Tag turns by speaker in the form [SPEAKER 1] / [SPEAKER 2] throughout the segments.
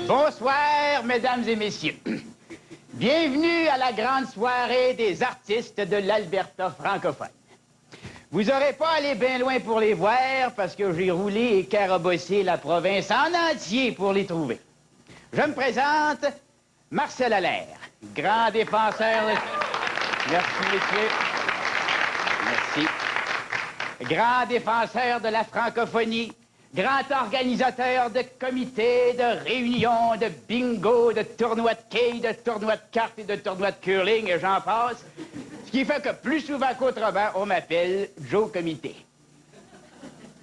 [SPEAKER 1] Bonsoir, mesdames et messieurs. Bienvenue à la grande soirée des artistes de l'Alberta francophone. Vous n'aurez pas à aller bien loin pour les voir parce que j'ai roulé et carabossé la province en entier pour les trouver. Je me présente, Marcel Allaire, grand défenseur de... Merci, messieurs. Merci. Grand défenseur de la francophonie, grand organisateur de comités, de réunions, de bingo, de tournois de quilles, de tournois de cartes et de tournois de curling, et j'en passe. Ce qui fait que plus souvent qu'autrement, on m'appelle Joe Comité.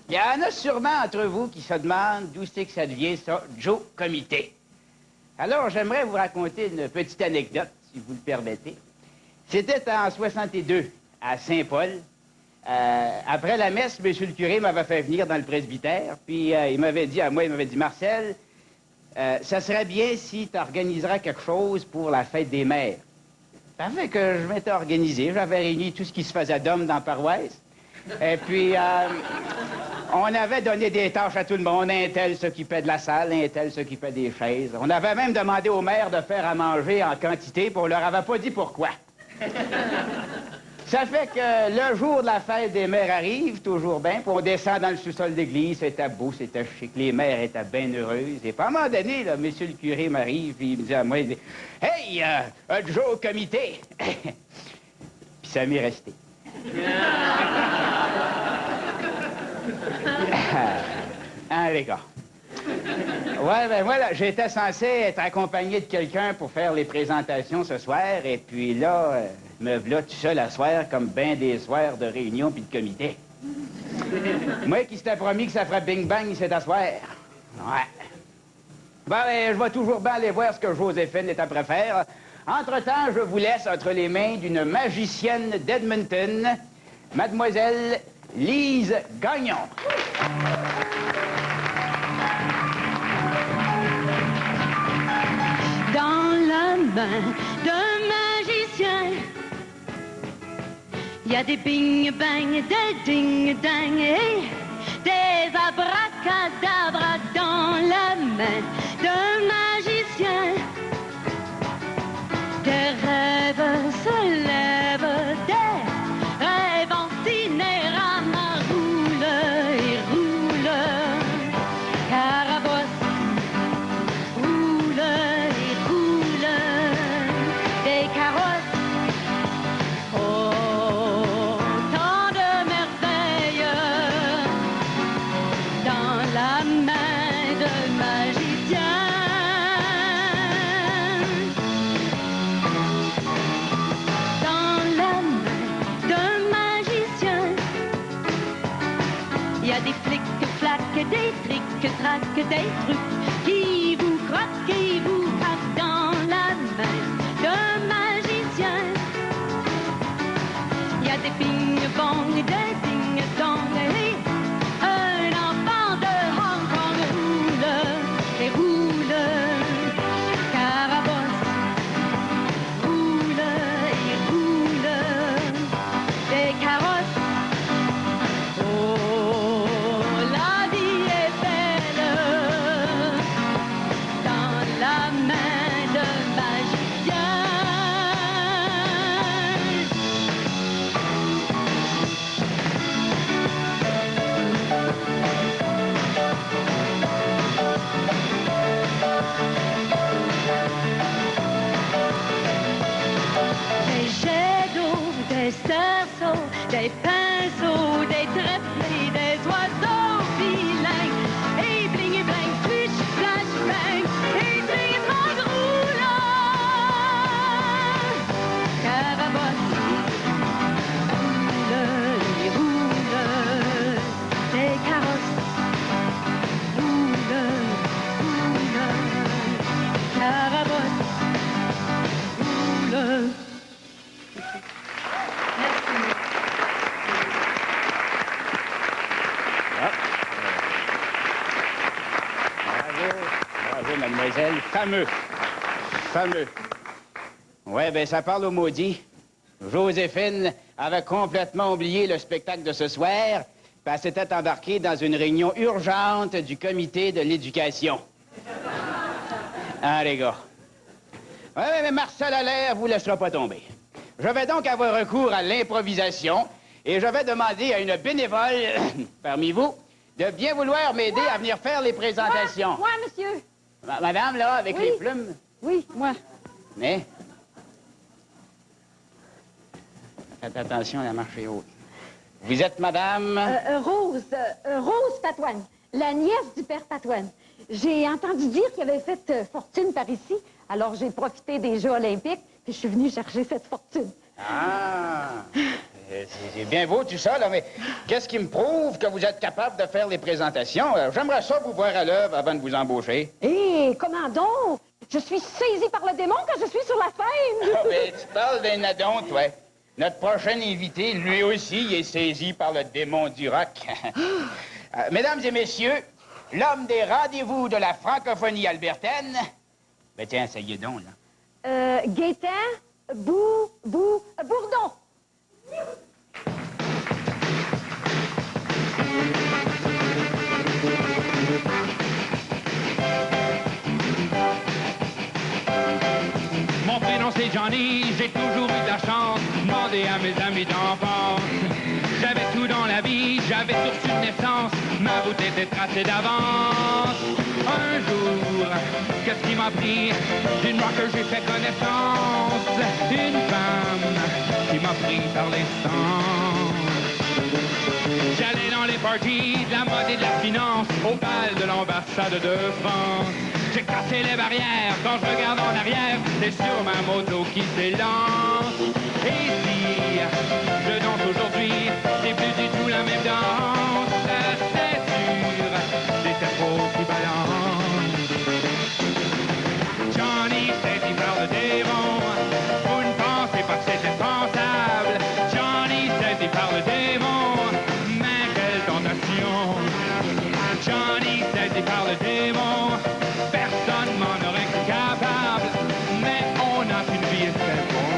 [SPEAKER 1] Il y en a sûrement entre vous qui se demandent d'où c'est que ça devient, ça, Joe Comité. Alors, j'aimerais vous raconter une petite anecdote, si vous le permettez. C'était en 62, à Saint-Paul. Après la messe, monsieur le curé m'avait fait venir dans le presbytère, puis il m'avait dit à moi, Marcel, ça serait bien si tu organiserais quelque chose pour la fête des mères. Ça fait que je m'étais organisé, j'avais réuni tout ce qui se faisait d'hommes dans la paroisse, et puis on avait donné des tâches à tout le monde, un tel s'occupait de la salle, un tel s'occupait des chaises. On avait même demandé aux mères de faire à manger en quantité, puis on leur avait pas dit pourquoi. Ça fait que le jour de la fête des mères arrive, toujours bien, puis on descend dans le sous-sol d'église, c'était beau, c'était chic, les mères étaient bien heureuses. Et puis à un moment donné, là, monsieur le curé m'arrive, puis il me dit à moi, il dit, « Hey, Joe Comité! » Puis ça m'est resté. Hein, les gars? Ouais, ben voilà, j'étais censé être accompagné de quelqu'un pour faire les présentations ce soir, et puis là, me v'là tout seul à soir, comme ben des soirs de réunion puis de comité. Moi qui s'était promis que ça ferait bing-bang, il s'est à soir. Ouais. Ben, je vais toujours bien aller voir ce que Joséphine est après faire. Entre-temps, je vous laisse entre les mains d'une magicienne d'Edmonton, mademoiselle Lise Gagnon.
[SPEAKER 2] Dans la main d'un magicien, il y a des bing-bang, des ding-dang et des abracadabras dans la main d'un magicien. Des rêves se lèvent, des rêves en cinérama roulent et roulent, carabosse roule et roule, des carrosses, oh, tant de merveilles dans la main de magicien. Dans la main d'un magicien, il y a des flics-flacs, des trics-tracs, des trucs qui vous croquent et vous frappent dans la main d'un magicien. Il y a des ping-pong, des ding-dong et un enfant de Hong Kong roule et roule, carabosse roule et roule, des carrosses. Oh, la vie est belle dans la main de magicien. Des jets d'eau, des cerceaux, des pinceaux, des trèfles, des oiseaux bilingues, et bling et bling, flush, flash, bang, et bling et bang roulant, carabosse roule et roule, des carrosses roule, roule, carabosse roule.
[SPEAKER 1] Bravo, mademoiselle. Fameux. Fameux. Ouais, ben ça parle au maudit. Joséphine avait complètement oublié le spectacle de ce soir, puis elle s'était embarquée dans une réunion urgente du comité de l'éducation. Ah, les gars. Oui, mais Marcel Allaire vous laissera pas tomber. Je vais donc avoir recours à l'improvisation et je vais demander à une bénévole parmi vous de bien vouloir m'aider à venir faire les présentations.
[SPEAKER 2] Moi, monsieur.
[SPEAKER 1] Madame, là, avec
[SPEAKER 2] Oui.
[SPEAKER 1] les plumes.
[SPEAKER 2] Oui, moi.
[SPEAKER 1] Mais... Faites attention, la marche est haute. Vous êtes madame...
[SPEAKER 2] Rose Patoine, la nièce du père Patoine. J'ai entendu dire qu'il avait fait fortune par ici, alors j'ai profité des Jeux olympiques, puis je suis venue chercher cette fortune.
[SPEAKER 1] Ah! C'est bien beau tout ça, là, mais qu'est-ce qui me prouve que vous êtes capable de faire les présentations? J'aimerais ça vous voir à l'œuvre avant de vous embaucher.
[SPEAKER 2] Hé, comment donc? Je suis saisie par le démon quand je suis sur la scène.
[SPEAKER 1] Ah, ben, tu parles d'un adon, toi. Notre prochain invité, lui aussi, il est saisi par le démon du rock. Mesdames et messieurs, l'homme des rendez-vous de la francophonie albertaine... Ben tiens, ça y est donc, là.
[SPEAKER 2] Gaétan, Bourdon.
[SPEAKER 3] Mon prénom c'est Johnny, j'ai toujours eu de la chance. Demandez à mes amis d'enfance. J'avais tout dans la vie, j'avais tout sur naissance. Ma route était tracée d'avance. Un jour, qu'est-ce qui m'a pris? D'une noire que j'ai fait connaissance. Une femme qui m'a pris par les sens. J'allais dans les parties de la mode et de la finance, au bal de l'ambassade de France. J'ai cassé les barrières, quand je regarde en arrière, c'est sur ma moto qui s'élance. Et si je danse aujourd'hui, c'est plus du tout la même danse. C'est sûr, des tempos qui balancent. Johnny saisi par le démon, vous ne pensez pas que c'est impensable. Johnny saisi par le démon, mais quelle tentation. Johnny saisi par le démon, personne m'en aurait cru capable, mais on a qu'une vie et c'est bon.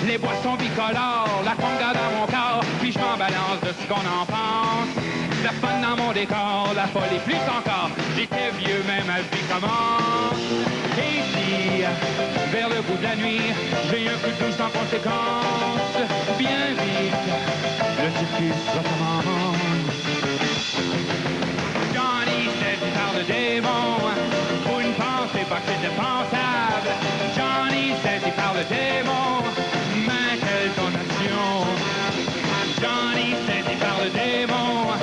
[SPEAKER 3] Les boissons bicolores, la conga dans mon corps, puis je m'en balance de ce qu'on en pense. Le fun dans mon décor, la folie plus encore, j'étais vieux mais ma vie commence. Et si, vers le bout de la nuit, j'ai un coup de douce sans conséquence, bien vite, le circus recommence. Johnny saisi par le démon, vous ne pensez pas que c'est impensable. Johnny saisi par le démon, mais quelle tentation. Johnny saisi par le démon,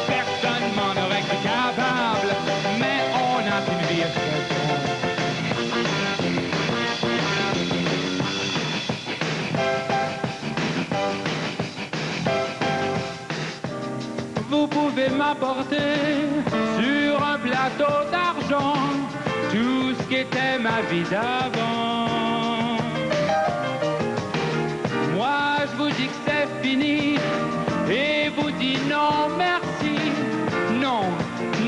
[SPEAKER 3] personne m'en aurait cru capable, mais on a une vie à faire. Vous pouvez m'apporter sur un plateau d'argent tout ce qui était ma vie d'avant. Moi, je vous dis que c'est fini et vous dis non, merci. Non,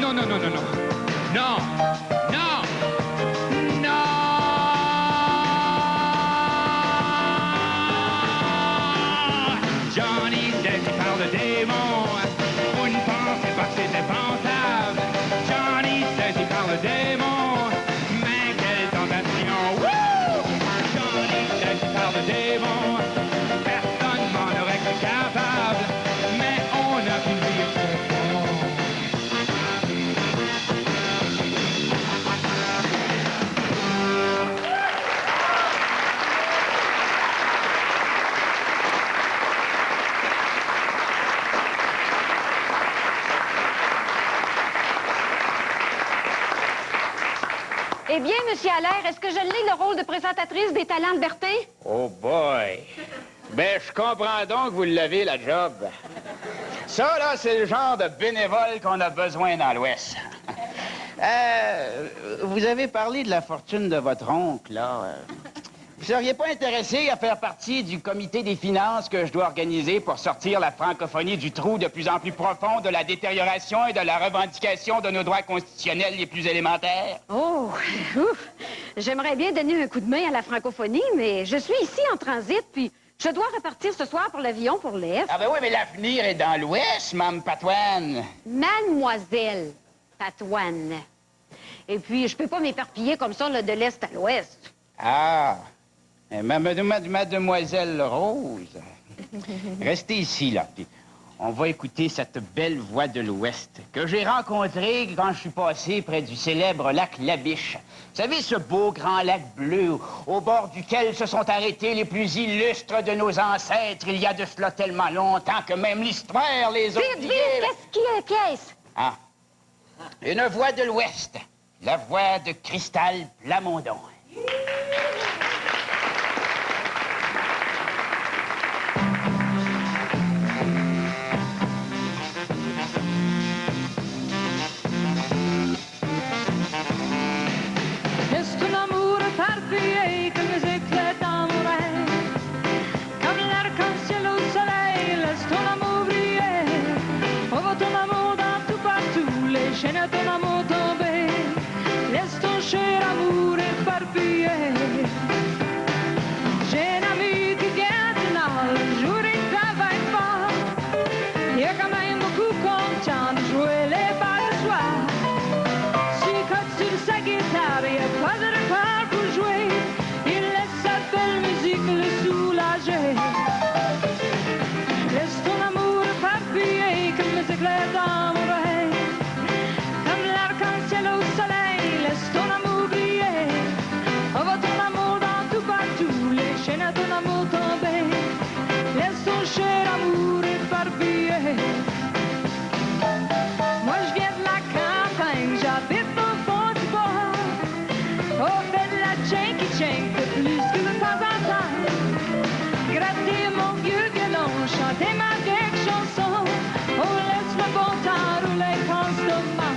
[SPEAKER 3] non, non, non, non, non. Non, non, non. Johnny saisi par le démon, vous ne pensez pas que c'est impensable. Johnny saisi par le démon, mais quelle tentation. Woo! Johnny saisi par le démon, personne m'en aurait cru capable, mais on a qu'une vie à faire.
[SPEAKER 2] Eh bien, Monsieur Allaire, est-ce que je lis le rôle de présentatrice des talents de Berthe?
[SPEAKER 1] Oh boy! Ben, je comprends donc que vous l'avez, la job. Ça, là, c'est le genre de bénévole qu'on a besoin dans l'Ouest. Vous avez parlé de la fortune de votre oncle, là. Vous seriez pas intéressé à faire partie du comité des finances que je dois organiser pour sortir la francophonie du trou de plus en plus profond de la détérioration et de la revendication de nos droits constitutionnels les plus élémentaires?
[SPEAKER 2] Oh, ouf. J'aimerais bien donner un coup de main à la francophonie, mais je suis ici en transit, puis
[SPEAKER 4] Je dois repartir ce soir pour l'avion pour l'Est.
[SPEAKER 1] Ah ben oui, mais l'avenir est dans l'Ouest, Mme Patoine.
[SPEAKER 4] Mademoiselle Patoine. Et puis, je peux pas m'éparpiller comme ça, là, de l'Est à l'Ouest.
[SPEAKER 1] Ah, Mademoiselle Rose. Restez ici, là, puis on va écouter cette belle voix de l'Ouest que j'ai rencontrée quand je suis passé près du célèbre lac Labiche. Vous savez, ce beau grand lac bleu au bord duquel se sont arrêtés les plus illustres de nos ancêtres il y a de cela tellement longtemps que même l'histoire les a
[SPEAKER 4] Vite,
[SPEAKER 1] oubliés.
[SPEAKER 4] qu'est-ce?
[SPEAKER 1] Ah, une voix de l'Ouest, la voix de Cristal Plamondon.
[SPEAKER 2] Laisse ton amour éparpillé comme les éclairs dans mon rêve. Comme l'arc-en-ciel au soleil, laisse ton amour briller. Envoie ton amour dans tout partout, les chaînes de ton amour tomber. Laisse ton cher amour éparpillé. J'ai un ami qui garde le nord, le jour il travaille fort. Il est quand même beaucoup content de jouer les balles le soir. S'il cote sur sa guitare, il n'y a pas de repart pour jouer. Il laisse sa belle musique le soulager. Laisse ton amour éparpillé comme les éclairs dans mon rêve. Comme l'arc-en-ciel au soleil, laisse ton amour briller. Envoie ton amour dans tout partout, les chaînes à ton amour tomber. Laisse ton cher amour éparpillé. Moi je viens de la campagne, j'habite au fond du bois. Au fait de la chenk plus que de temps en temps. Gratter mon vieux violon, chanter ma vieille chanson. Oh, laisse le bon temps rouler constamment.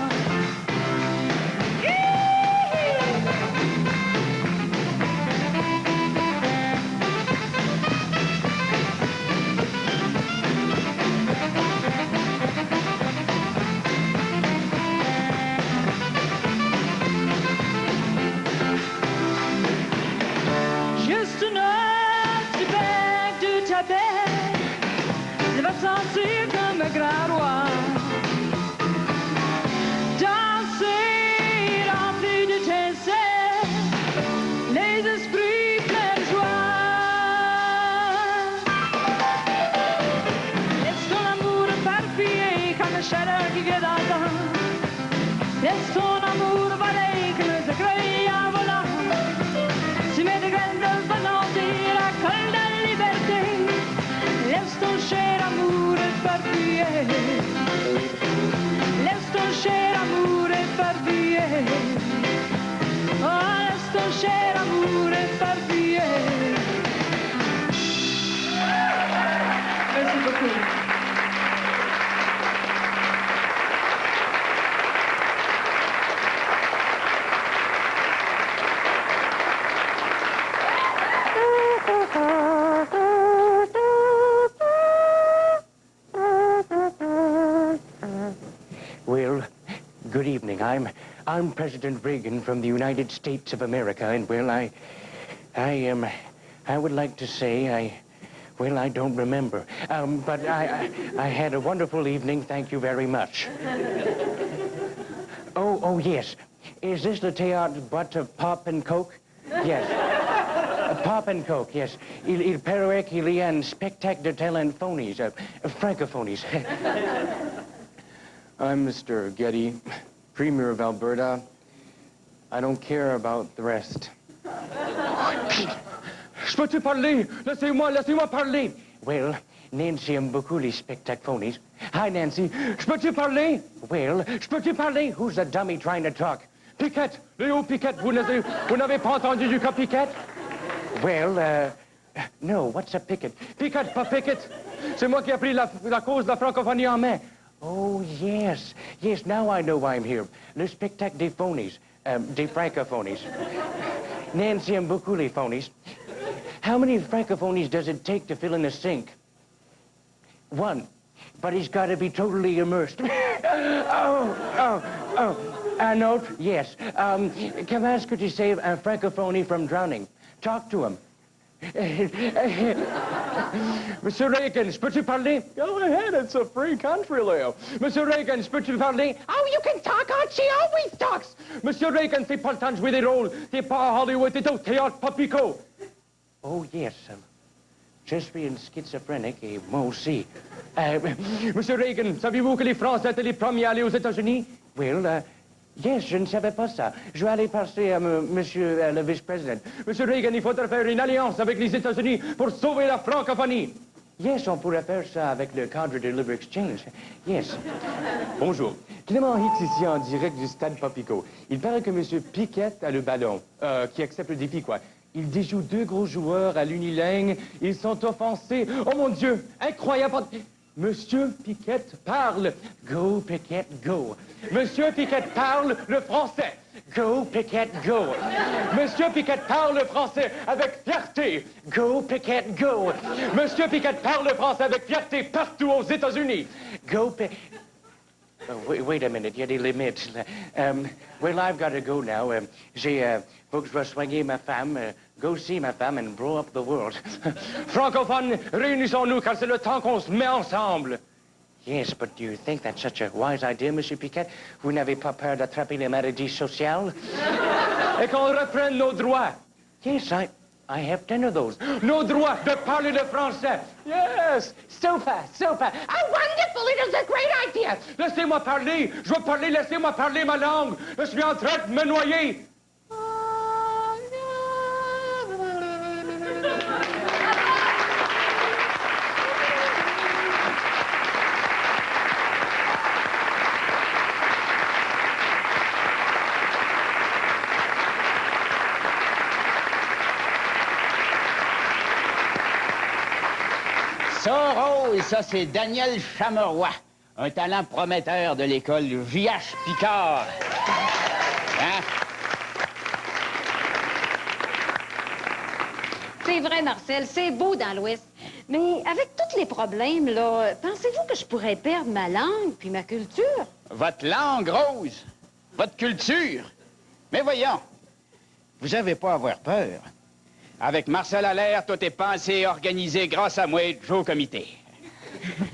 [SPEAKER 2] Juste une autre du bec du tabet, tu vas te sentir comme un grand roi. Danser rempli de tincelles, les esprits pleins de joie. Laisse ton amour éparpillé comme la chaleur qui vient d'entendre. Laisse ton amour voler comme les écreuils en volant. Tu mets des graines de volonté, la colle de la liberté. Laisse ton cher amour éparpillé. Laisse ton cher amour éparpillé. Oh, laisse ton cher amour éparpillé. Merci beaucoup.
[SPEAKER 5] Well, good evening. I'm President Reagan from the United States of America, and well, I would like to say I don't remember. But I had a wonderful evening. Thank you very much. Oh yes. Is this the théâtre boîte of Pop and Coke? Yes. Pop and Coke, yes. Il paraît qu'il y a un spectacle de talent phonies, francophonies.
[SPEAKER 6] I'm Mr. Getty, Premier of Alberta. I don't care about the rest.
[SPEAKER 5] Je peux-tu parler? Laissez-moi parler. Well, Nancy aime beaucoup les spectacles phonies. Hi, Nancy. Je peux-tu parler? Well, je peux-tu parler? Who's the dummy trying to talk? Piquette. Léo Piquette. Vous n'avez pas entendu du cas Piquette? Well, no, what's a picket? Piquette, pas Piquette. C'est moi qui ai pris la cause de la francophonie en main. Oh, yes. Yes, now I know why I'm here. Le spectacle des phonies. Des francophonies. Nancy aime beaucoup les phonies. How many francophonies does it take to fill in a sink? One. But he's got to be totally immersed. A note? Yes. Comment could you save a francophonie from drowning? Talk to him. Monsieur Reagan, je peux-tu parler?
[SPEAKER 6] Go ahead, it's a free country, Leo.
[SPEAKER 5] Monsieur Reagan, je peux-tu parler? Oh, you can talk, she always talks. Monsieur Reagan, c'est pas le temps de jouer des rôles. T'es pas à Hollywood, t'es au théâtre Papico. Oh, yes. Je suis une schizophrénique et moi aussi. Monsieur Reagan, saviez-vous que les Français étaient les premiers à aller aux États-Unis? Well, yes, je ne savais pas ça. Je vais aller passer à monsieur le vice-président. Monsieur Reagan, il faudrait faire une alliance avec les États-Unis pour sauver la francophonie. Yes, on pourrait faire ça avec le cadre de Libre Exchange. Yes.
[SPEAKER 6] Bonjour. Clément Hicks ici en direct du stade Papico. Il paraît que monsieur Piquette a le ballon, qui accepte le défi, quoi. Il déjoue 2 gros joueurs à l'unilingue. Ils sont offensés. Oh mon Dieu, incroyable. Monsieur Piquette parle. Go, Piquette, go. Monsieur Piquette parle le français. Go, Piquette, go. Monsieur Piquette parle le français avec fierté. Go, Piquette, go. Monsieur Piquette parle le français avec fierté partout aux États-Unis. Go, Piquette.
[SPEAKER 5] Wait a minute, il y a des limites. Well, I've got to go now. Faut que je vais soigner ma femme. Go see ma femme and blow up the world. Francophones, réunissons-nous car c'est le temps qu'on se met ensemble. Yes, but do you think that's such a wise idea, Monsieur Piquet? Vous n'avez pas peur d'attraper les maladies sociales? Et qu'on reprenne nos droits. Yes, I have 10 of those. Nos droits de parler le français. Yes, super. Oh, wonderful, it is a great idea. Laissez-moi parler. Je veux parler, laissez-moi parler ma langue. Je suis en train de me noyer.
[SPEAKER 1] Ça, Rose, ça, c'est Daniel Chameroy, un talent prometteur de l'école J.H. Picard. Hein?
[SPEAKER 4] C'est vrai, Marcel, c'est beau dans l'Ouest. Mais avec tous les problèmes, là, pensez-vous que je pourrais perdre ma langue puis ma culture?
[SPEAKER 1] Votre langue, Rose, votre culture. Mais voyons, vous n'avez pas à avoir peur. Avec Marcel Allaire, tout est pensé et organisé grâce à moi et Joe Comité.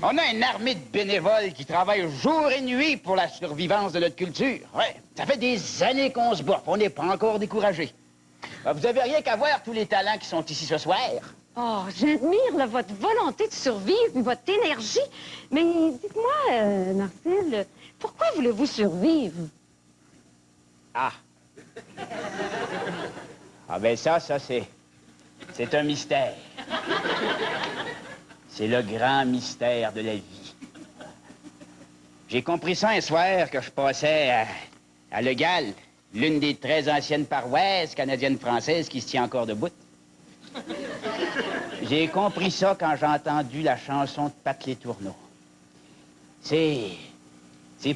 [SPEAKER 1] On a une armée de bénévoles qui travaillent jour et nuit pour la survivance de notre culture. Ouais, ça fait des années qu'on se bat, on n'est pas encore découragés. Vous avez rien qu'à voir tous les talents qui sont ici ce soir.
[SPEAKER 4] Oh, j'admire là, votre volonté de survivre et votre énergie. Mais dites-moi, Marcel, pourquoi voulez-vous survivre?
[SPEAKER 1] Ah. Ah ben ça, c'est un mystère. C'est le grand mystère de la vie. J'ai compris ça un soir que je passais à Le Gall, l'une des très anciennes paroisses canadiennes-françaises qui se tient encore debout. J'ai compris ça quand j'ai entendu la chanson de Pat Les Tourneaux. C'est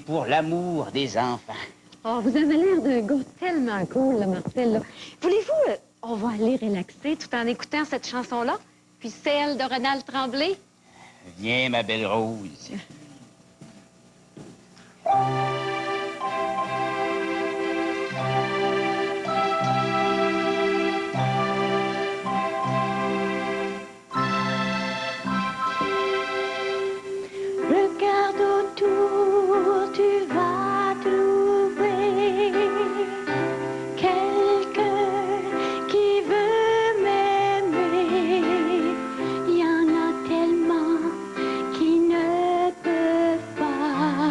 [SPEAKER 1] pour l'amour des enfants.
[SPEAKER 4] Oh, vous avez l'air d'un gars tellement cool, là, Marcel. Là. Voulez-vous... on va aller relaxer tout en écoutant cette chanson-là, puis celle de Ronald Tremblay.
[SPEAKER 1] Viens, ma belle Rose.
[SPEAKER 2] Regarde autour, tu vas trouver quelqu'un qui veut m'aimer. Il y en a tellement qui ne peuvent pas.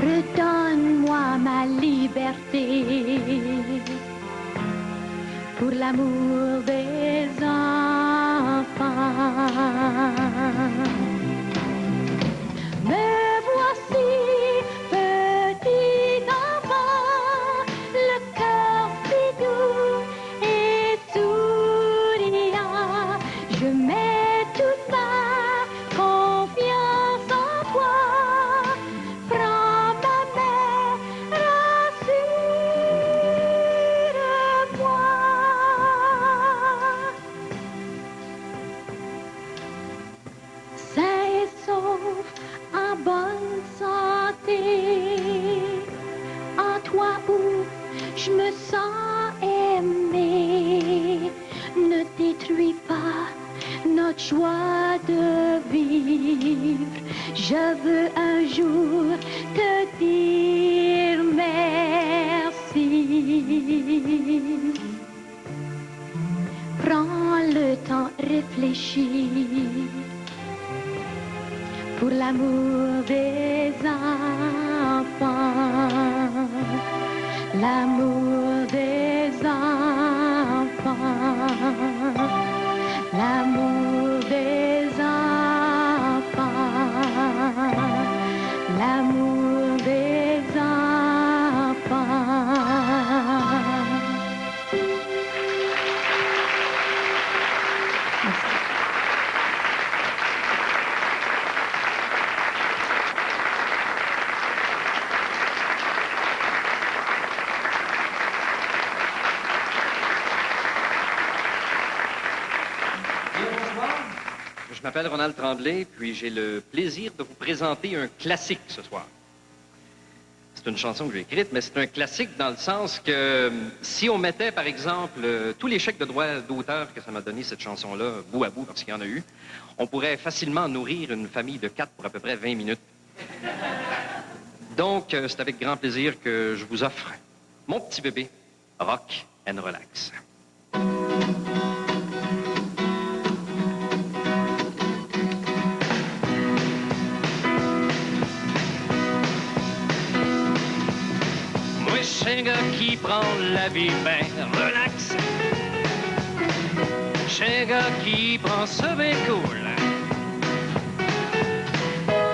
[SPEAKER 2] Redonne-moi ma liberté pour l'amour des enfants. Me voici, petit enfant, le cœur si doux et souriant. Je mets toute ma confiance en toi. Prends ma main, rassure-moi. Sain et sauf, en bonne santé, en toi où je me sens aimée. Ne détruis pas notre joie de vivre. Je veux un jour te dire merci. Prends le temps, réfléchir pour l'amour des enfants, l'amour des enfants, l'amour des enfants, l'amour des enfants.
[SPEAKER 7] Je m'appelle Ronald Tremblay, puis j'ai le plaisir de vous présenter un classique ce soir. C'est une chanson que j'ai écrite, mais c'est un classique dans le sens que si on mettait, par exemple, tous les chèques de droits d'auteur que ça m'a donné cette chanson-là, bout à bout, parce qu'il y en a eu, on pourrait facilement nourrir une famille de 4 pour à peu près 20 minutes. Donc, c'est avec grand plaisir que je vous offre mon petit bébé, Rock and Relax. Moi, je suis un gars qui prend la vie ben relax. Je suis un gars qui prend ça bien cool.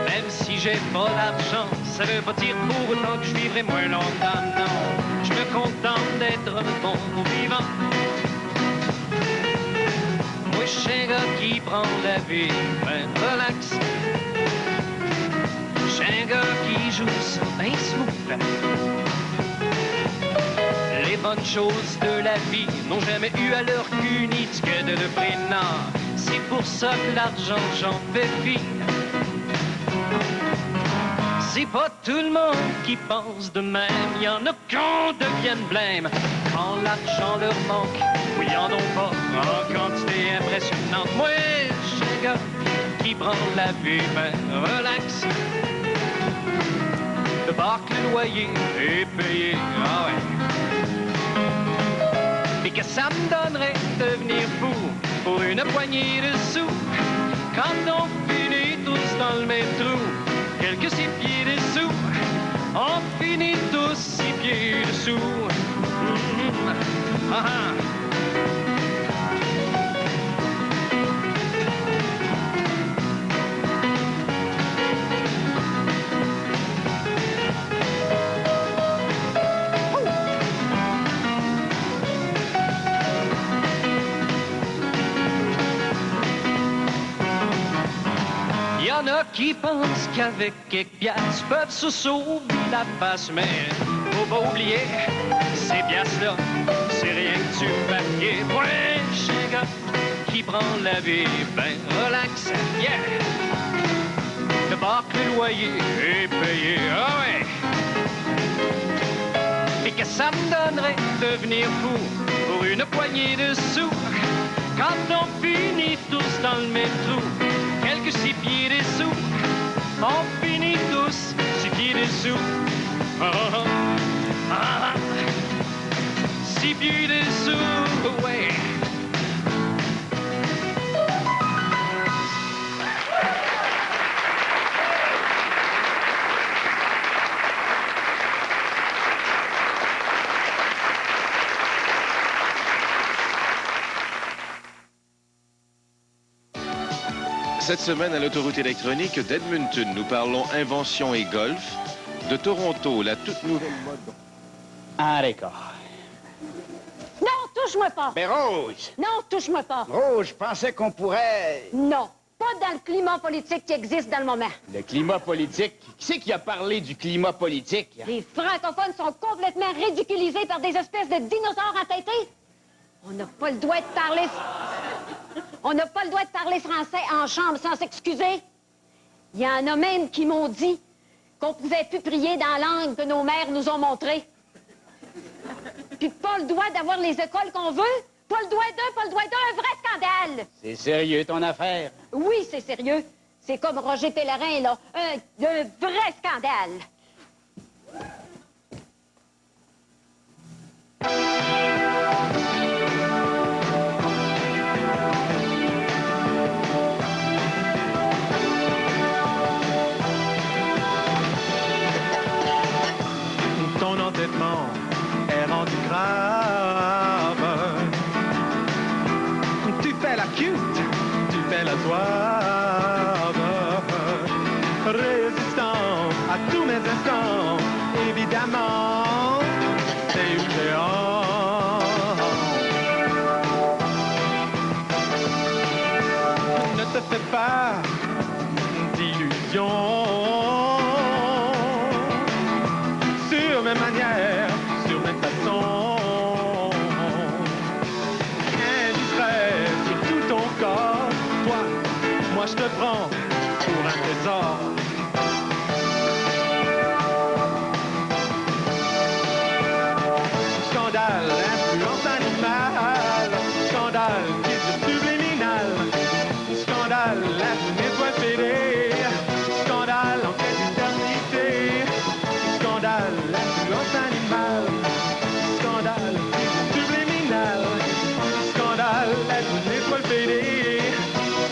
[SPEAKER 7] Même si j'ai pas d'argent, ça veut pas dire pour autant que je vivrai moins longtemps, non. Je me contente d'être un bon vivant. Moi, je suis un gars qui prend la vie ben relax. Je suis un gars qui joue ça bien smooth. Les bonnes choses de la vie n'ont jamais eu à leur qu'une étiquette de prix, non. C'est pour ça que l'argent, j'en fais fi. C'est pas tout le monde qui pense de même. Y en a qu'on devienne blême quand l'argent leur manque. Oui, y en a pas en quantité impressionnante. Moi, je suis un gars qui prend la vie ben relax. De bord que le loyer est payé, ah ouais. Mais que ça me donnerait de devenir fou pour une poignée de sous. Quand on finit tous dans le même trou, quelques 6 pieds dessous, on finit tous 6 pieds dessous. Ah ah. Y'en a qui pensent qu'avec quelques piastres peuvent se sauver la face, mais faut pas oublier, ces piastres-là, c'est rien que du papier. Ouais, chez un gars qui prend la vie ben relax, yeah. De bord que le loyer est payé, ah ouais. Et que ça me donnerait de devenir fou pour une poignée de sous. Quand on finit tous dans le même trou, quelques 6 pieds dessous, on finit tous 6 pieds dessous. Ah, ah, ah, ah. 6 pieds dessous, ouais.
[SPEAKER 8] Cette semaine, à l'autoroute électronique d'Edmonton, nous parlons invention et golf. De Toronto, la toute nouvelle mode.
[SPEAKER 1] Ah, d'accord.
[SPEAKER 4] Non, touche-moi pas.
[SPEAKER 1] Mais Rose!
[SPEAKER 4] Non, touche-moi pas.
[SPEAKER 1] Rose, je pensais qu'on pourrait...
[SPEAKER 4] Non, pas dans le climat politique qui existe dans le moment.
[SPEAKER 1] Le climat politique? Qui c'est qui a parlé du climat politique?
[SPEAKER 4] Les francophones sont complètement ridiculisés par des espèces de dinosaures entêtés. On n'a pas le droit de parler... On n'a pas le droit de parler français en chambre sans s'excuser. Il y en a même qui m'ont dit qu'on pouvait plus prier dans la langue que nos mères nous ont montrée. Puis pas le droit d'avoir les écoles qu'on veut. Pas le droit d'un, pas le droit d'un, un vrai scandale.
[SPEAKER 1] C'est sérieux, ton affaire?
[SPEAKER 4] Oui, c'est sérieux. C'est comme Roger Pellerin, là. Un vrai scandale.
[SPEAKER 9] Ton entêtement est rendu grave. Tu fais la cute, tu fais la suave. Résistant à tous mes instants, évidemment, c'est une géant. Ne te fais pas d'illusions. Sur mes manières, sur mes façons, indiscret sur tout ton corps. Toi, moi je te prends pour un trésor. Scandale, influence animale. Scandale, titre subliminal. Scandale, la étoile fêlée. Scandale, enquête d'éternité. Scandale, l'influence animale. Scandale, subliminal. Scandale, être une étoile fêlée.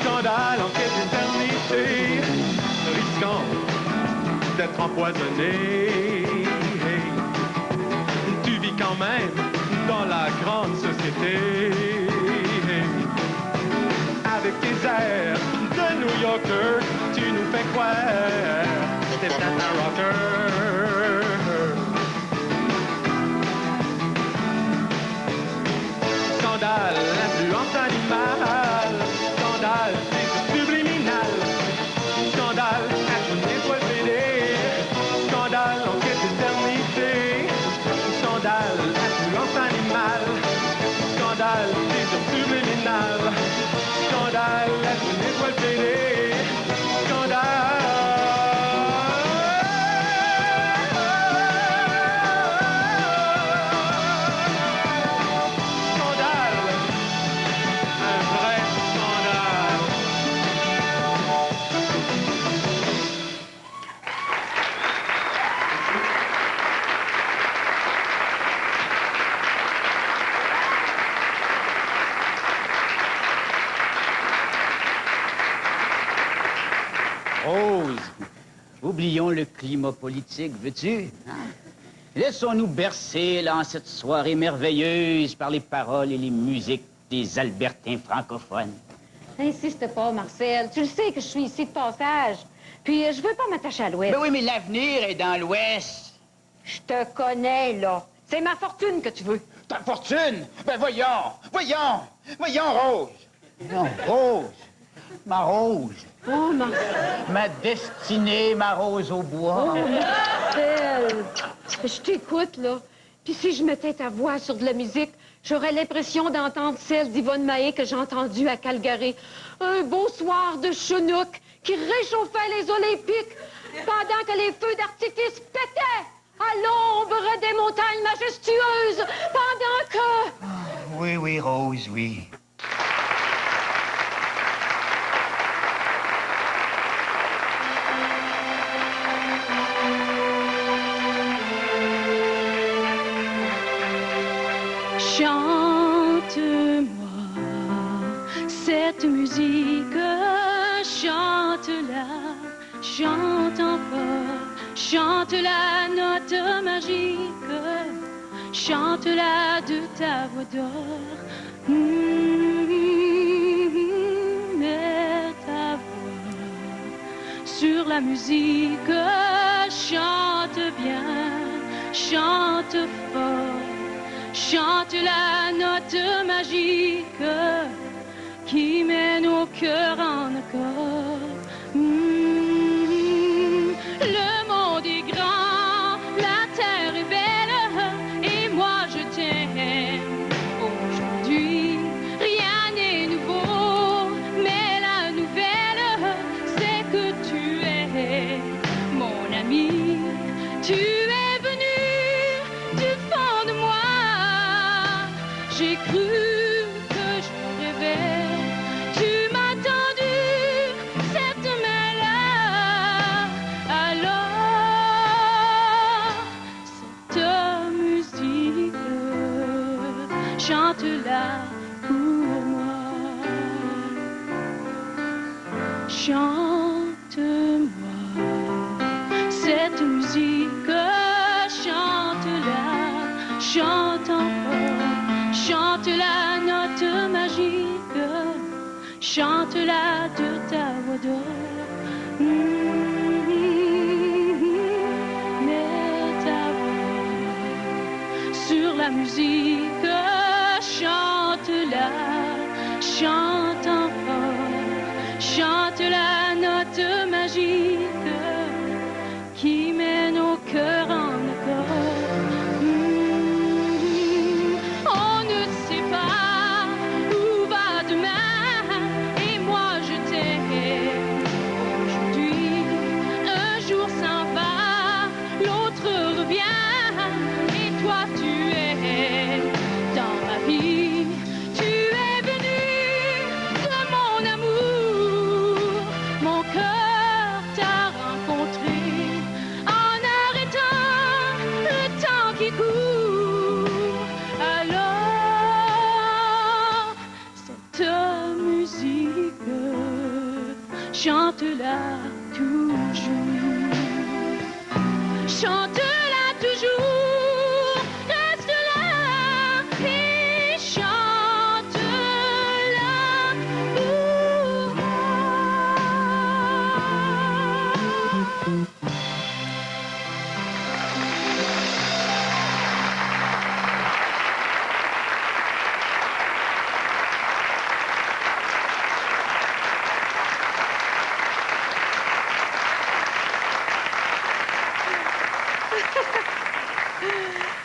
[SPEAKER 9] Scandale, enquête d'éternité. Risquant d'être empoisonné. Tu vis quand même dans la grande société. Avec tes airs de New Yorker, tu nous fais croire t'es peut-être un rocker. Scandale, influence animale. Scandale, titre subliminal. Scandale, être une étoile fêlée. Scandale, enquête d'éternité. Scandale, influence animale. Scandale, titre subliminal. Scandale, être une étoile fêlée. Scandale.
[SPEAKER 1] Rose, oublions le climat politique, veux-tu? Hein? Laissons-nous bercer, là, en cette soirée merveilleuse par les paroles et les musiques des Albertains francophones.
[SPEAKER 4] Insiste pas, Marcel. Tu le sais que je suis ici de passage. Puis je veux pas m'attacher à l'Ouest.
[SPEAKER 1] Ben oui, mais l'avenir est dans l'Ouest.
[SPEAKER 4] Je te connais, là. C'est ma fortune que tu veux.
[SPEAKER 1] Ta fortune? Ben voyons, Rose. Non, Rose. Ma Rose.
[SPEAKER 4] Oh, Marcel.
[SPEAKER 1] Ma destinée, ma Rose au bois.
[SPEAKER 4] Oh, Marcel. Je t'écoute, là. Puis si je mettais ta voix sur de la musique, j'aurais l'impression d'entendre celle d'Yvonne Mahé que j'ai entendue à Calgary. Un beau soir de Chinook qui réchauffait les Olympiques pendant que les feux d'artifice pétaient à l'ombre des montagnes majestueuses pendant que...
[SPEAKER 1] Oui, Rose, oui.
[SPEAKER 2] Chante-moi cette musique, chante-la, chante encore, chante la note magique, chante-la de ta voix d'or. Mais ta voix sur la musique, chante bien, chante fort, chante la note magique qui mène au cœur en accord. Le monde est grand, la terre est belle, et moi je t'aime. Aujourd'hui, rien n'est nouveau, mais la nouvelle, c'est que tu es mon ami. Tu es venu du fond de moi, j'ai cru que je rêvais. Tu m'as tendu cette main-là, alors cette musique, chante-la pour moi. Chante-moi cette musique, chante-la, chante encore, chante la note magique, chante-la de ta voix d'or. Mets ta voix sur la musique, chante-la, chante encore, chante la note magique qui mène au cœur en accord. On ne sait pas où va demain, et moi je t'aime. Aujourd'hui, un jour s'en va, l'autre revient, et toi tu es dans ma vie. Tu es venu de mon amour, mon cœur t'a rencontré en arrêtant le temps qui court. Alors, cette musique, chante-la toujours. Chante-la toujours, reste là et chante-la pour moi.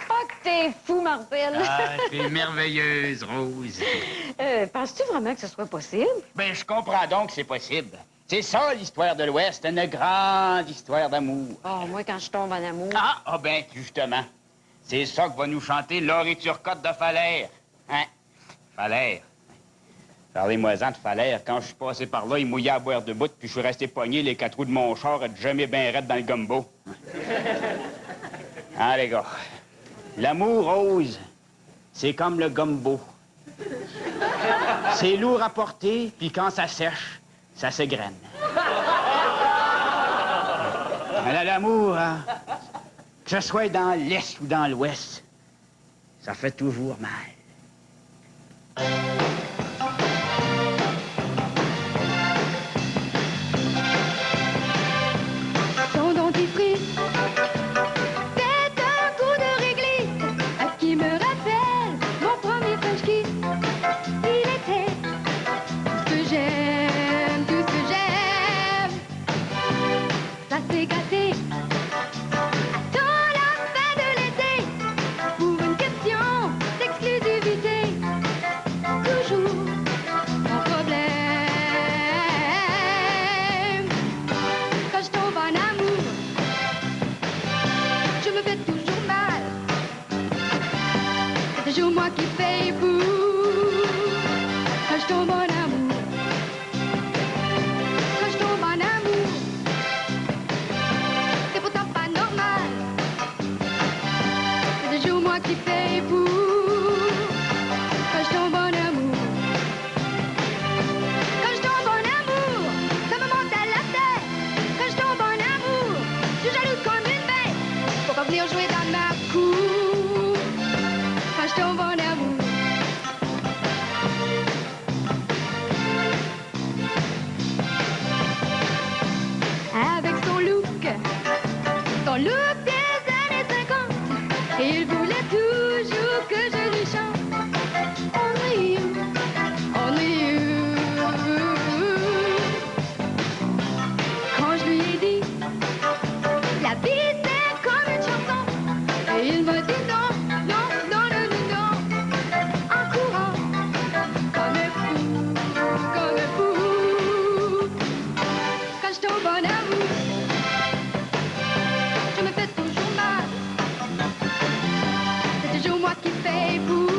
[SPEAKER 4] Oh, que t'es fou, Marcel.
[SPEAKER 1] Ah, t'es merveilleuse, Rose.
[SPEAKER 4] Penses-tu vraiment que ce soit possible?
[SPEAKER 1] Ben, je comprends donc que c'est possible. C'est ça, l'histoire de l'Ouest, une grande histoire d'amour.
[SPEAKER 4] Oh, moi, quand je tombe en amour.
[SPEAKER 1] Ah, ben, justement. C'est ça que va nous chanter Laurie Turcotte de Falaire. Hein? Falaire. Parlez-moi-en de Falaire. Quand je suis passé par là, il mouillait à boire de bout, puis je suis resté pogné les 4 roues de mon char et jamais bien raide dans le gumbo. Hein, les gars? L'amour, Rose, c'est comme le gumbo. C'est lourd à porter, puis quand ça sèche, ça s'égrène. Mais l'amour, hein, que ce soit dans l'Est ou dans l'Ouest, ça fait toujours mal.
[SPEAKER 2] Ton dentifrice, c'est un coup de réglisse qui me rappelle mon premier French kiss. Il était tout ce que j'aime, tout ce que j'aime. Ça s'est gâté dans la fin de l'été pour une question d'exclusivité. Toujours un problème. Quand je tombe en amour, je me fais toujours mal. C'est toujours moi qui paye pour. Quand je tombe en amour, quand je tombe en amour, c'est pourtant pas normal. C'est toujours moi qui paye pour. Quand je tombe en amour, quand je tombe en amour, ça me monte à la tête. Quand je tombe en amour, je suis jalouse comme une bête. Faut pas venir jouer dans ma cour. Quand je tombe en amour. Avec toutes les années 50. Et il voulait toujours que je lui chante. Only you, only you. Quand je lui ai dit, la vie c'est comme une chanson. Et il m'a dit non, non, non, non, non, non. En courant, comme un fou, comme un fou. Quand je tombe en amour, je me fais toujours mal. C'est toujours moi qui paye pour.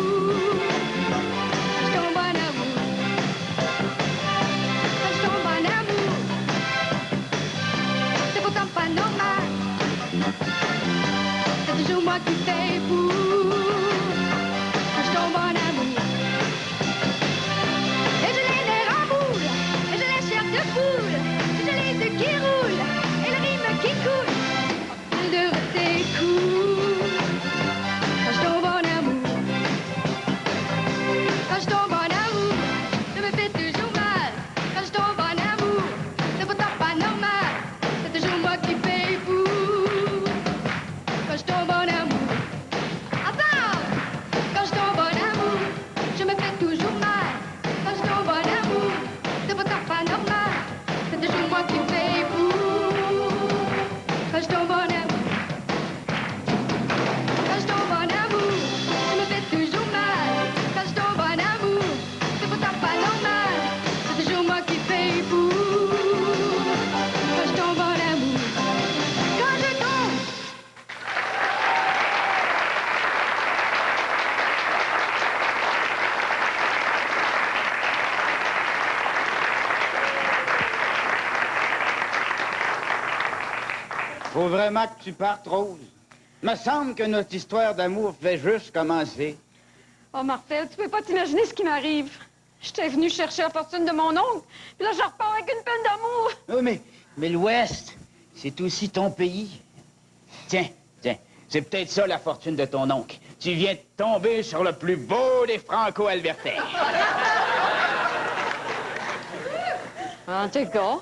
[SPEAKER 2] Quand je tombe en amour, quand je tombe en amour, c'est pourtant pas normal. C'est toujours moi qui paye pour. Quand je tombe en amour, et je l'ai l'air en boule, et je l'ai chair de poule, et je l'ai de qui roule, et le rythme qui coule, de tes coups. Quand je tombe en amour, quand je tombe en amour, je me fais toujours mal. Quand je tombe en amour, c'est pourtant pas normal. C'est toujours moi qui paye pour. Quand je tombe en amour, attends. Quand je tombe en amour, je me fais toujours mal. Quand je tombe en amour, c'est pourtant pas normal. C'est toujours moi qui paye pour. Quand je tombe en amour, quand je tombe en amour, je me fais toujours mal. Quand je tombe en amour, c'est pourtant pas normal. C'est toujours moi qui paye pour. Quand je tombe en amour, quand je tombe.
[SPEAKER 1] Faut vraiment que tu partes, Rose. Me semble que notre histoire d'amour fait juste commencer.
[SPEAKER 4] Oh, Martel, tu peux pas t'imaginer ce qui m'arrive. J'étais venue chercher la fortune de mon oncle, puis là, je repars avec une peine d'amour.
[SPEAKER 1] Oui, mais l'Ouest, c'est aussi ton pays. Tiens, c'est peut-être ça la fortune de ton oncle. Tu viens de tomber sur le plus beau des Franco-Albertais.
[SPEAKER 4] En tout cas.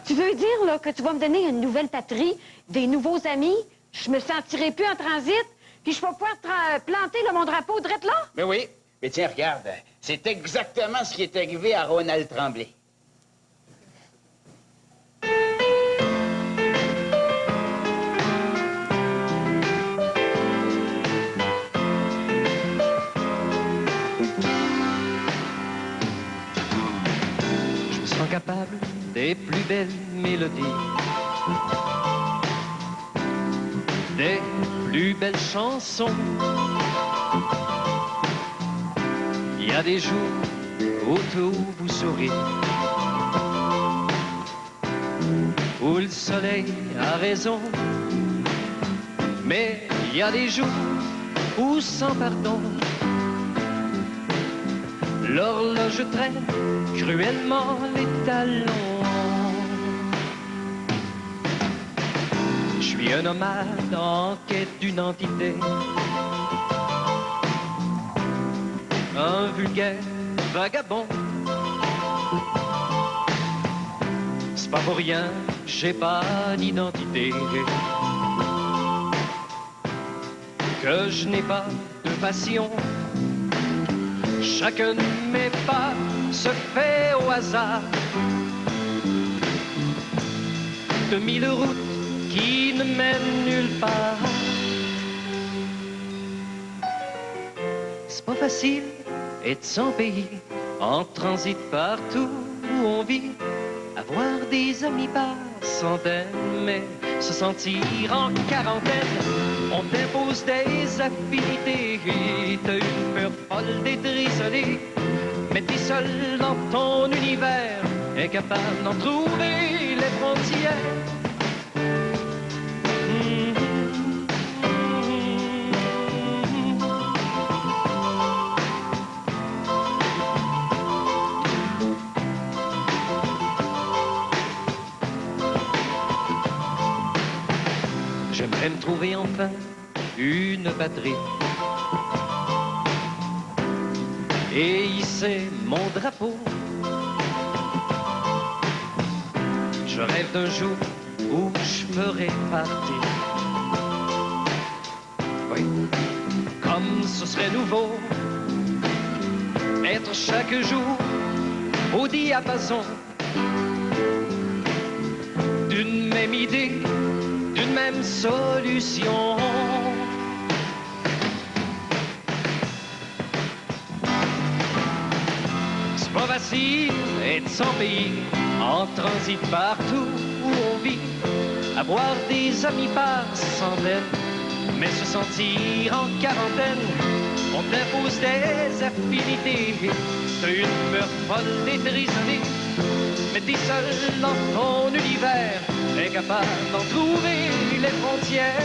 [SPEAKER 4] Tu veux dire, là, que tu vas me donner une nouvelle patrie, des nouveaux amis, je me sentirai plus en transit, puis je vais pouvoir planter là, mon drapeau direct là?
[SPEAKER 1] Mais oui. Mais tiens, regarde, c'est exactement ce qui est arrivé à Ronald Tremblay.
[SPEAKER 7] Je me sens capable des plus belles mélodies, des plus belles chansons. Il y a des jours où tout vous sourit, où le soleil a raison. Mais il y a des jours où, sans pardon, l'horloge traîne cruellement les talons. Je suis un nomade en quête d'une entité, un vulgaire vagabond. C'est pas pour rien, j'ai pas d'identité, que je n'ai pas de passion. Chacun de mes pas se fait au hasard de mille routes qui ne mènent nulle part. C'est pas facile être sans pays, en transit partout où on vit, avoir des amis par centaines, mais se sentir en quarantaine, on t'impose des affinités. T'as une peur folle d'être isolé, mais t'es seul dans ton univers, incapable d'en trouver les frontières. J'aimerais me trouver enfin une patrie et hisser mon drapeau. Je rêve d'un jour où je ferai partie. Oui, comme ce serait nouveau, être chaque jour au diapason d'une même idée, d'une même solution. C'est pas facile être sans pays, en transit partout où on vit, avoir des amis par centaines, mais se sentir en quarantaine, on t'impose des affinités, t'as une peur folle d'être isolé, mais t'es seul dans ton univers, incapable d'en trouver les frontières.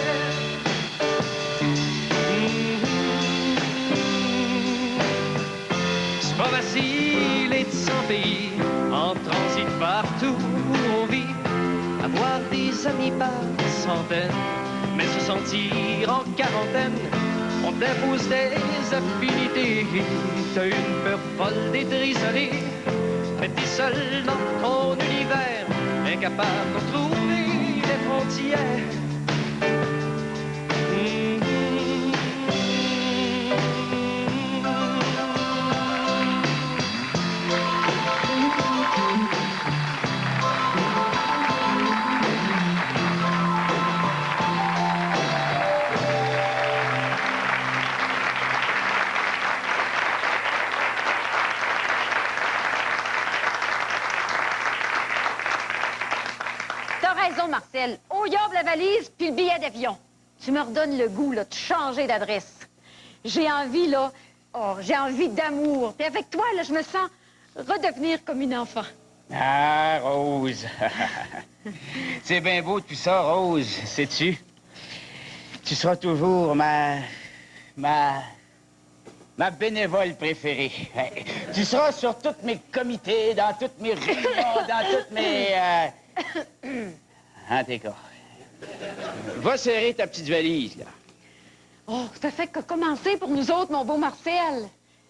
[SPEAKER 7] C'est pas facile être sans pays, en transit partout où on vit, avoir des amis par centaines, mais se sentir en quarantaine, on t'impose des affinités, t'as une peur folle d'être isolé, mais t'es seul dans ton univers, incapable de trouver les frontières.
[SPEAKER 4] Marcel, au diable la valise puis le billet d'avion. Tu me redonnes le goût, là, de changer d'adresse. J'ai envie, là, j'ai envie d'amour. Puis avec toi, là, je me sens redevenir comme une enfant.
[SPEAKER 1] Ah, Rose. C'est bien beau tout ça, Rose, sais-tu? Tu seras toujours ma bénévole préférée. Tu seras sur tous mes comités, dans toutes mes réunions, dans toutes mes... En tout cas. Va serrer ta petite valise, là.
[SPEAKER 4] Oh, ça fait que commencer pour nous autres, mon beau Marcel.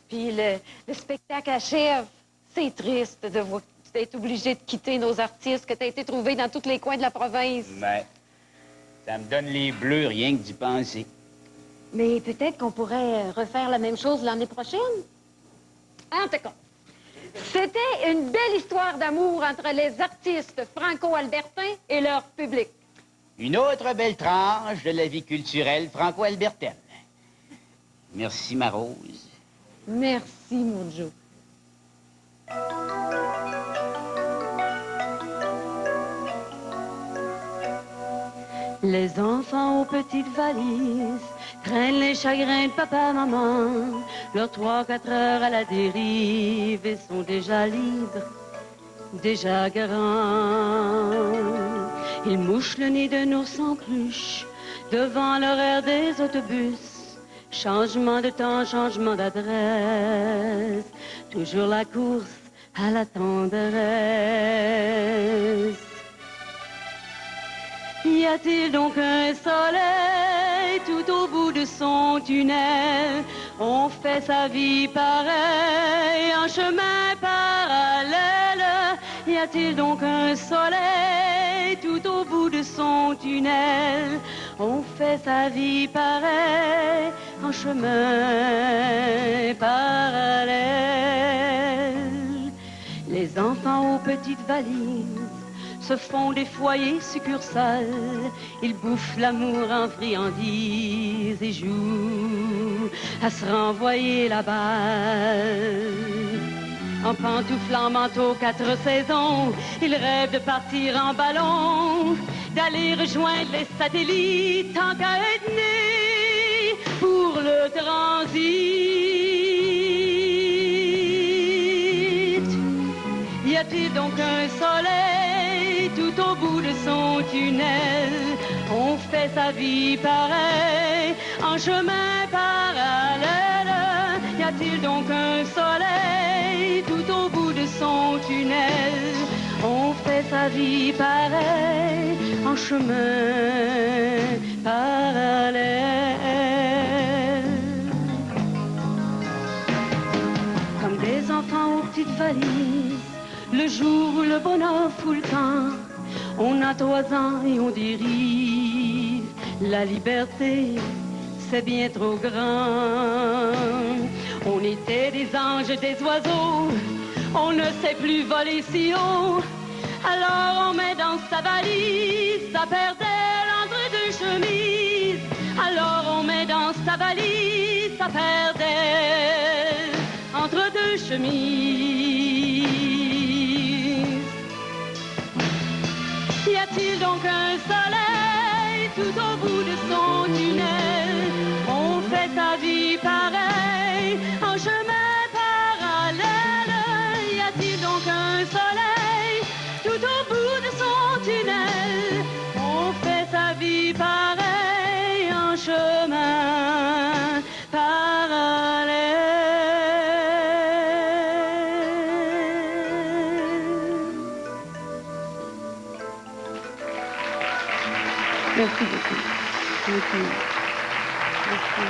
[SPEAKER 4] Puis le spectacle achève. C'est triste de voir que tu es obligé de quitter nos artistes, que tu as été trouvé dans tous les coins de la province.
[SPEAKER 1] Ben, ça me donne les bleus, rien que d'y penser.
[SPEAKER 4] Mais peut-être qu'on pourrait refaire la même chose l'année prochaine. En tout cas, c'était une belle histoire d'amour entre les artistes franco-albertains et leur public.
[SPEAKER 1] Une autre belle tranche de la vie culturelle franco-albertaine. Merci, ma Rose.
[SPEAKER 4] Merci, mon Joe. Les enfants aux petites valises traînent les chagrins de papa, maman. Leurs 3-4 heures à la dérive et sont déjà libres, déjà grands. Ils mouchent le nid d'un ours en peluche devant l'horaire des autobus. Changement de temps, changement d'adresse, toujours la course à la tendresse. Y a-t-il donc un soleil tout au bout de son tunnel? On fait sa vie pareil, en chemin parallèle. Y a-t-il donc un soleil tout au bout de son tunnel? On fait sa vie pareil, en chemin parallèle. Les enfants aux petites valises se font des foyers succursales. Ils bouffent l'amour en friandises et jouent à se renvoyer la balle. En pantouflant manteau 4 saisons, ils rêvent de partir en ballon, d'aller rejoindre les satellites tant qu'à être nés pour le transit. Y a-t-il donc un soleil tout au bout de son tunnel? On fait sa vie pareil, en chemin parallèle. Y a-t-il donc un soleil tout au bout de son tunnel? On fait sa vie pareil, en chemin parallèle. Comme des enfants aux petites valises, le jour où le bonheur fout le camp,
[SPEAKER 2] On a 3 ans et on dérive. La liberté, c'est bien trop grand. On était des anges, des oiseaux. On ne sait plus voler si haut. Alors on met dans sa valise sa paire d'ailes entre 2 chemises. Alors on met dans sa valise sa paire d'ailes entre 2 chemises. Y a-t-il donc un soleil tout au bout de son tunnel? On fait sa vie pareil en chemin parallèle. Y a-t-il donc un soleil tout au bout de son tunnel? On fait sa vie pareil en chemin parallèle. Merci beaucoup. Merci. Merci.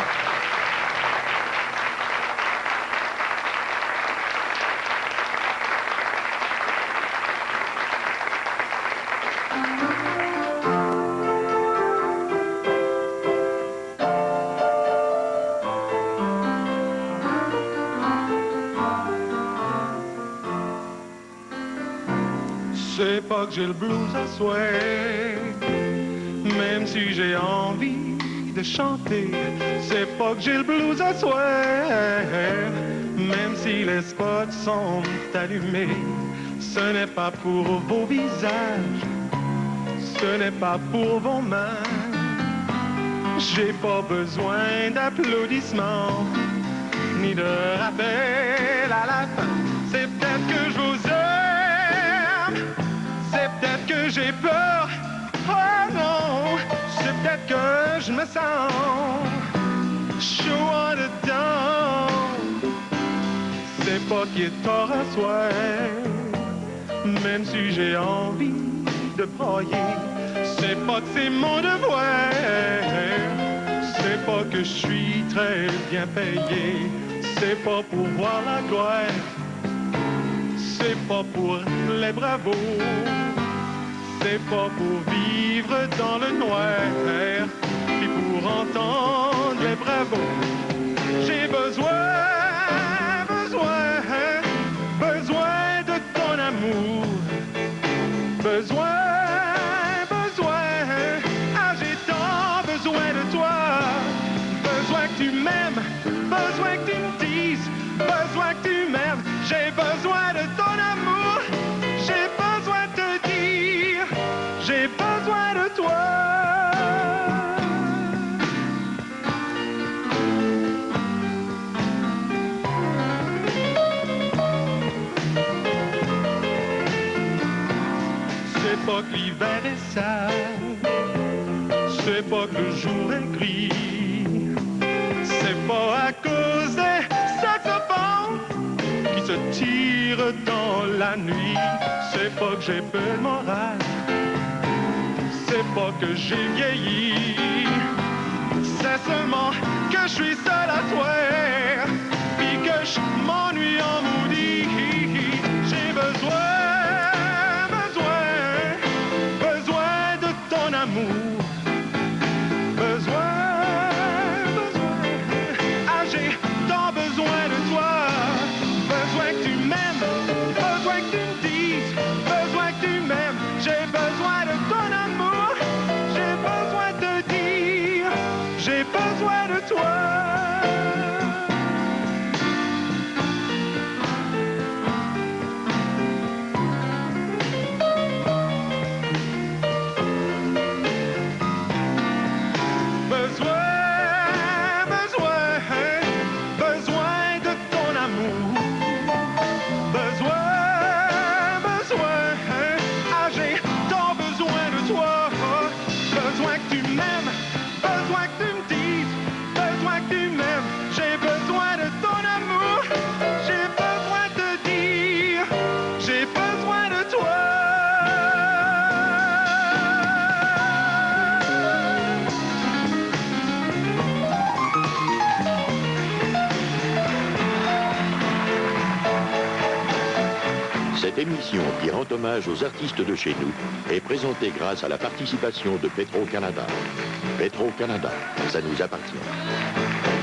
[SPEAKER 9] C'est pas que j'ai le blues à souhait, même si j'ai envie de chanter. C'est pas que j'ai le blues à souhait, même si les spots sont allumés. Ce n'est pas pour vos visages, ce n'est pas pour vos mains. J'ai pas besoin d'applaudissements, ni de rappel à la fin. C'est peut-être que je vous aime, c'est peut-être que j'ai peur. Oh non, c'est peut-être que je me sens chaud en dedans. C'est pas qu'il est tort à soi, même si j'ai envie de broyer. C'est pas que c'est mon devoir, c'est pas que je suis très bien payé. C'est pas pour voir la gloire, c'est pas pour les bravos. C'est pas pour vivre dans le noir, puis pour entendre les bravos. J'ai besoin de ton amour. Besoin, ah j'ai tant besoin de toi. Besoin que tu m'aimes, besoin que tu me dises, besoin que tu m'aimes. J'ai besoin de ton amour, j'ai besoin de te dire, j'ai besoin de toi. C'est pas que l'hiver est sale, c'est pas que le jour est gris, c'est pas à cause des saxophones qui se tirent dans la nuit. C'est pas que j'ai peu de morale, c'est pas que j'ai vieilli, c'est seulement que je suis seul à toi, puis que je m'ennuie en maudit. J'ai besoin de ton amour. Besoin, ah j'ai tant besoin de toi. Besoin que tu m'aimes, besoin que tu me dises, besoin que tu m'aimes. J'ai besoin de ton amour, j'ai besoin de te dire, j'ai besoin de toi.
[SPEAKER 10] Cette émission qui rend hommage aux artistes de chez nous est présentée grâce à la participation de Petro-Canada. Petro-Canada, ça nous appartient.